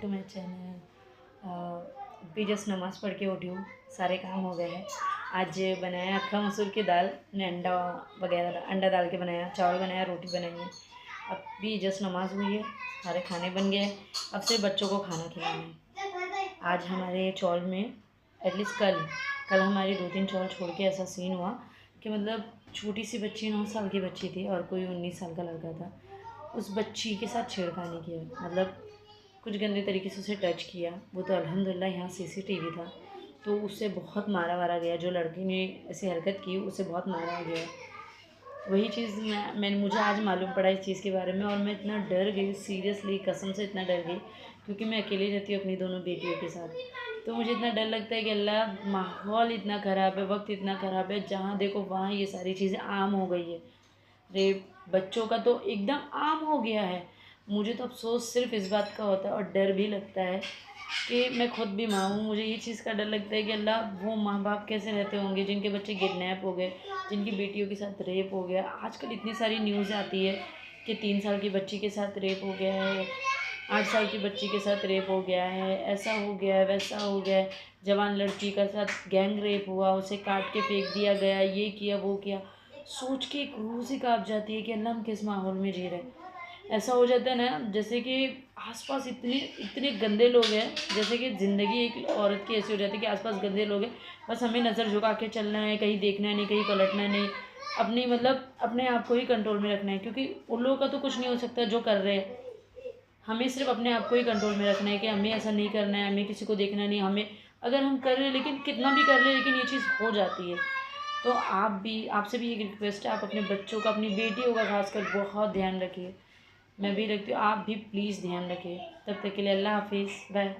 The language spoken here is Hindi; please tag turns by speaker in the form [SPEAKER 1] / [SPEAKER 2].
[SPEAKER 1] तो मैं चैनल अभी जस्ट नमाज़ पढ़ के उठी हूँ, सारे काम हो गए हैं। आज बनाया अक्खा मसूर की दाल ने, अंडा वगैरह अंडा डाल के बनाया, चावल बनाया, रोटी बनाई है। अभी जस्ट नमाज़ हुई है, सारे खाने बन गए हैं, अब सिर्फ बच्चों को खाना खिलाना है। आज हमारे चौल में एटलीस्ट कल हमारी 2-3 चौल छोड़ के ऐसा सीन हुआ कि मतलब छोटी सी बच्ची 9 साल की बच्ची थी और कोई 19 साल का लड़का था। उस बच्ची के साथ छेड़खानी किया, मतलब कुछ गंदे तरीके से उसे टच किया। वो तो अल्हम्दुलिल्लाह यहाँ सीसीटीवी था, तो उससे बहुत मारा वारा गया। जो लड़की ने ऐसी हरकत की उसे बहुत मारा गया। वही चीज़ मैंने मुझे आज मालूम पड़ा इस चीज़ के बारे में, और मैं इतना डर गई, सीरियसली कसम से इतना डर गई, क्योंकि मैं अकेली रहती हूँ अपनी दोनों बेटियों के साथ। तो मुझे इतना डर लगता है कि अल्लाह, माहौल इतना ख़राब है, वक्त इतना ख़राब है, जहाँ देखो वहाँ ये सारी चीज़ें आम हो गई है। रेप बच्चों का तो एकदम आम हो गया है। मुझे तो अफ़सोस सिर्फ इस बात का होता है और डर भी लगता है कि मैं खुद भी माँ हूँ। मुझे ये चीज़ का डर लगता है कि अल्लाह, वो माँ बाप कैसे रहते होंगे जिनके बच्चे किडनैप हो गए, जिनकी बेटियों के साथ रेप हो गया। आजकल इतनी सारी न्यूज़ आती है कि 3 साल की बच्ची के साथ रेप हो गया है, 8 साल की बच्ची के साथ रेप हो गया है, ऐसा हो गया है, वैसा हो गया है। जवान लड़की के साथ गैंग रेप हुआ, उसे काट के फेंक दिया गया, ये किया वो किया। सोच के एक रूह सी काँप जाती है कि अल्लाह, हम किस माहौल में जी रहे हैं। ऐसा हो जाता है ना, जैसे कि आसपास इतने इतने गंदे लोग हैं, जैसे कि ज़िंदगी एक औरत की ऐसी हो जाती है कि आसपास गंदे लोग हैं, बस हमें नज़र झुका के चलना है, कहीं देखना नहीं, कहीं पलटना नहीं, अपनी मतलब अपने आप को ही कंट्रोल में रखना है, क्योंकि उन लोगों का तो कुछ नहीं हो सकता जो कर रहे हैं। हमें सिर्फ अपने आप को ही कंट्रोल में रखना है कि हमें ऐसा नहीं करना है, हमें किसी को देखना नहीं। हमें अगर हम कर रहे हैं, लेकिन कितना भी कर ले, लेकिन ये चीज़ हो जाती है। तो आपसे भी एक रिक्वेस्ट है, आप अपने बच्चों का, अपनी बेटियों का खासकर बहुत ध्यान रखिए। मैं भी रखती हूँ, आप भी प्लीज़ ध्यान रखिए। तब तक के लिए अल्लाह हाफिज़, बाय।